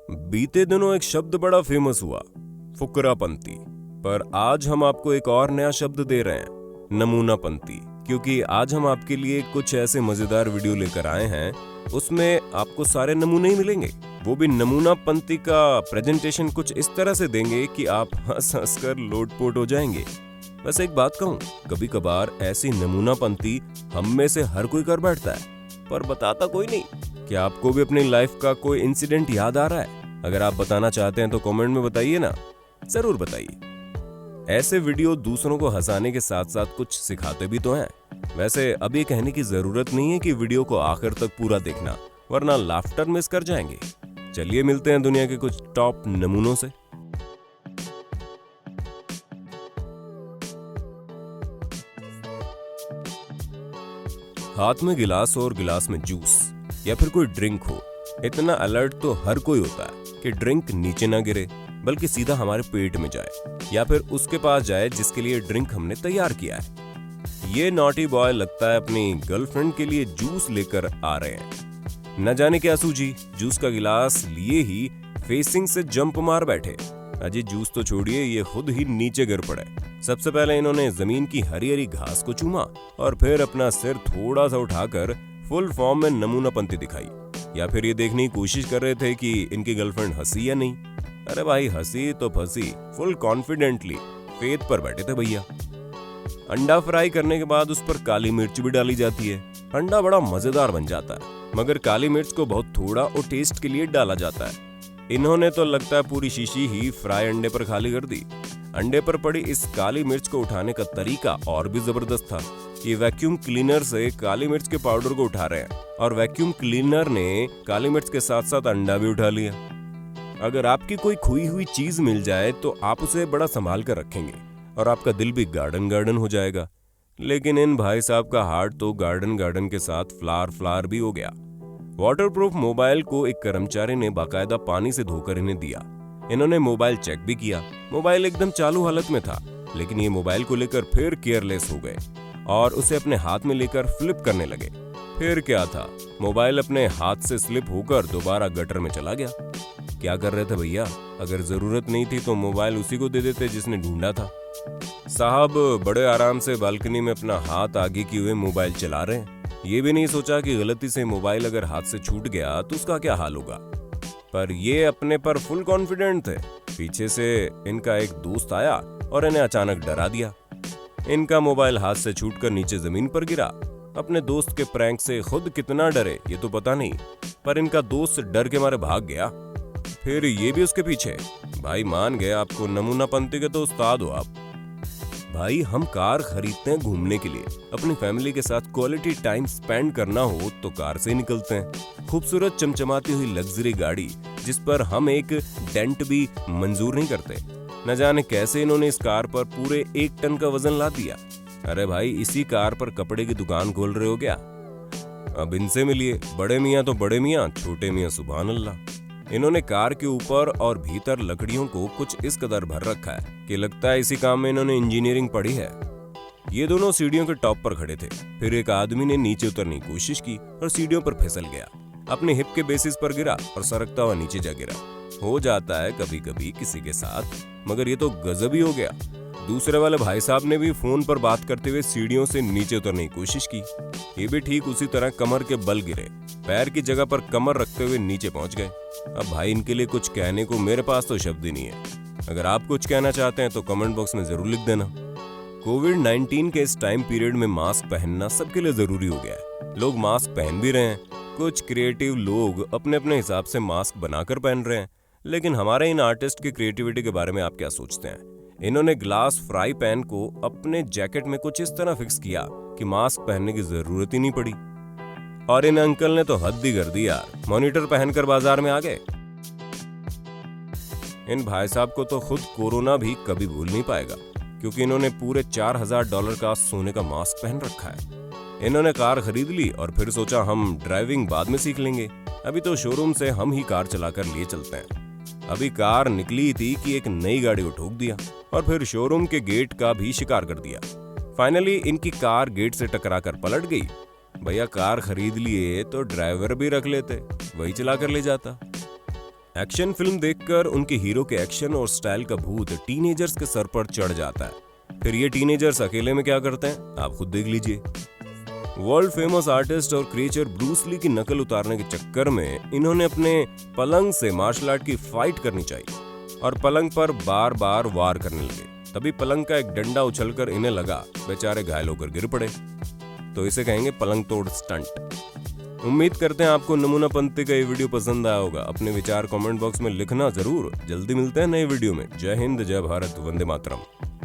बीते दिनों एक शब्द बड़ा फेमस हुआ, फुकरापंती। पर आज हम आपको एक और नया शब्द दे रहे हैं, नमूनापंती। क्योंकि आज हम आपके लिए कुछ ऐसे मजेदार वीडियो लेकर आए हैं, उसमें आपको सारे नमूने ही मिलेंगे। वो भी नमूनापंती का प्रेजेंटेशन कुछ इस तरह से देंगे कि आप हंस हंस कर लोटपोट हो जाएंगे। बस एक बात कहूं, कभी कभार ऐसी नमूनापंती हम में से हर कोई कर बैठता है, पर बताता कोई नहीं। क्या आपको भी अपनी लाइफ का कोई इंसिडेंट याद आ रहा है? अगर आप बताना चाहते हैं तो कमेंट में बताइए ना, जरूर बताइए। ऐसे वीडियो दूसरों को हंसाने के साथ साथ कुछ सिखाते भी तो हैं। वैसे अब ये कहने की जरूरत नहीं है कि वीडियो को आखिर तक पूरा देखना, वरना लाफ्टर मिस कर जाएंगे। चलिए मिलते हैं दुनिया के कुछ टॉप नमूनों से। हाथ में गिलास और गिलास में जूस या फिर कोई ड्रिंक हो, इतना अलर्ट तो हर कोई होता है कि ड्रिंक नीचे ना गिरे बल्कि सीधा हमारे पेट में जाए या फिर उसके पास जाए जिसके लिए ड्रिंक हमने तैयार किया है। ये नॉटी बॉय लगता है अपनी गर्लफ्रेंड के लिए जूस लेकर आ रहे हैं। न जाने क्या सूझी, जूस का गिलास लिए ही फेसिंग से जंप मार बैठे। अजी जूस तो छोड़िए, ये खुद ही नीचे गिर पड़े। सबसे पहले इन्होंने जमीन की हरी हरी घास को चूमा और फिर अपना सिर थोड़ा सा उठाकर फुल फॉर्म में नमूनापंती दिखाई। या फिर ये देखने की कोशिश कर रहे थे कि इनकी गर्लफ्रेंड हंसी या नहीं। अरे भाई हंसी तो फंसी, फुल कॉन्फिडेंटली फेद पर बैठे थे भैया। अंडा फ्राई करने के बाद उस पर काली मिर्च भी डाली जाती है। अंडा बड़ा मजेदार बन जाता है, मगर काली मिर्च को बहुत थोड़ा और टेस्ट के लिए डाला जाता है। इन्होंने तो लगता है पूरी शीशी ही फ्राई अंडे पर खाली कर दी। अंडे पर पड़ी इस काली मिर्च को उठाने का तरीका और भी जबरदस्त था। ये वैक्यूम क्लीनर से काली मिर्च के पाउडर को उठा रहे हैं और वैक्यूम क्लीनर ने काली मिर्च के साथ साथ अंडा भी उठा लिया। अगर आपकी कोई खोई हुई चीज मिल जाए तो आप उसे बड़ा संभाल कर रखेंगे और आपका दिल भी गार्डन गार्डन हो जाएगा। लेकिन इन भाई साहब का हार्ट तो गार्डन गार्डन के साथ फ्लावर फ्लावर भी हो गया। वाटरप्रूफ मोबाइल को एक कर्मचारी ने बाकायदा पानी से धोकर इन्हें दिया। इन्होंने मोबाइल चेक भी किया। मोबाइल एकदम चालू हालत में था, लेकिन ये मोबाइल को लेकर फिर केयरलेस हो गए और उसे अपने हाथ में लेकर फ्लिप करने लगे। फिर क्या था, मोबाइल अपने हाथ से स्लिप होकर दोबारा गटर में चला गया। क्या कर रहे थे भैया? अगर जरूरत नहीं थी तो मोबाइल उसी को दे देते जिसने ढूंढा था। साहब बड़े आराम से बालकनी में अपना हाथ आगे किए हुए मोबाइल चला रहे हैं। ये भी नहीं सोचा कि गलती से मोबाइल अगर हाथ से छूट गया तो उसका क्या हाल होगा। पर ये अपने पर फुल कॉन्फिडेंट थे। पीछे से इनका एक दोस्त आया और इन्हें अचानक डरा दिया। इनका मोबाइल हाथ से छूटकर नीचे जमीन पर गिरा। अपने दोस्त के प्रैंक से खुद कितना डरे ये तो पता नहीं, पर इनका दोस्त डर के मारे भाग गया। फिर ये भी उसके पीछे। भाई मान गए, आपको नमूनापंती के तो उस्ताद हो आप। भाई हम कार खरीदते हैं घूमने के लिए, अपनी फैमिली के साथ क्वालिटी टाइम स्पेंड करना हो तो कार से ही निकलते हैं। खूबसूरत चमचमाती हुई लग्जरी गाड़ी जिस पर हम एक डेंट भी मंजूर नहीं करते। न जाने कैसे इन्होंने इस कार पर पूरे 1 टन का वजन ला दिया। अरे भाई इसी कार पर कपड़े की दुकान खोल रहे हो क्या? अब इनसे मिलिए, बड़े मियाँ तो बड़े मियाँ, छोटे मियाँ सुभान अल्लाह। इन्होंने कार के ऊपर और भीतर लकड़ियों को कुछ इस कदर भर रखा है कि लगता है इसी काम में इन्होंने इंजीनियरिंग पढ़ी है। ये दोनों सीढ़ियों के टॉप पर खड़े थे। फिर एक आदमी ने नीचे उतरने की कोशिश की और सीढ़ियों पर फिसल गया। अपने हिप के बेसिस पर गिरा और सरकता हुआ नीचे जा गिरा। हो जाता है कभी कभी किसी के साथ, मगर ये तो गजब ही हो गया। दूसरे वाले भाई साहब ने भी फोन पर बात करते हुए सीढ़ियों से नीचे उतरने की कोशिश की। ये भी ठीक उसी तरह कमर के बल गिरे, पैर की जगह पर कमर रखते हुए नीचे पहुंच गए। अब भाई इनके लिए कुछ कहने को मेरे पास तो शब्द ही नहीं है। अगर आप कुछ कहना चाहते हैं तो कमेंट बॉक्स में जरूर लिख देना। कोविड-19 के इस टाइम पीरियड में मास्क पहनना सबके लिए जरूरी हो गया है। लोग मास्क पहन भी रहे हैं। कुछ क्रिएटिव लोग अपने अपने हिसाब से मास्क बनाकर पहन रहे हैं। लेकिन हमारे इन आर्टिस्ट की क्रिएटिविटी के बारे में आप क्या सोचते हैं? इन्होंने ग्लास फ्राई पैन को अपने जैकेट में कुछ इस तरह फिक्स किया कि मास्क पहनने की जरूरत ही नहीं पड़ी। और इन अंकल ने तो हद ही कर दी यार, मॉनिटर पहनकर बाजार में आ गए। इन भाई साहब को तो खुद कोरोना भी कभी भूल नहीं पाएगा, क्योंकि इन्होंने पूरे $4000 का सोने का मास्क पहन रखा है। इन्होंने कार खरीद ली और फिर सोचा हम ड्राइविंग बाद में सीख लेंगे, अभी तो शोरूम से हम ही कार चलाकर लिए चलते हैं। अभी कार निकली थी कि एक नई गाड़ी को ठोक दिया और फिर शोरूम के गेट का भी शिकार कर दिया। फाइनली इनकी कार गेट से टकराकर पलट गई। भैया कार खरीद लिए तो ड्राइवर भी रख लेते, वही चला कर ले जाता। एक्शन फिल्म देखकर उनके हीरो के एक्शन और स्टाइल का भूत टीनेजर्स के सर पर चढ़ जाता है। फिर ये टीनेजर्स अकेले में क्या करते हैं आप खुद देख लीजिए। वर्ल्ड फेमस आर्टिस्ट और क्रिएचर ब्रूस ली की नकल उतारने के चक्कर में इन्होंने अपने पलंग से मार्शल आर्ट की फाइट करनी चाहिए और पलंग पर बार बार वार करने लगे। तभी पलंग का एक डंडा उछलकर इन्हें लगा, बेचारे घायल होकर गिर पड़े। तो इसे कहेंगे पलंग तोड़ स्टंट। उम्मीद करते हैं आपको नमूनापंती का ये वीडियो पसंद आया होगा। अपने विचार कमेंट बॉक्स में लिखना जरूर। जल्दी मिलते हैं नए वीडियो में। जय हिंद, जय भारत, वंदे मातरम।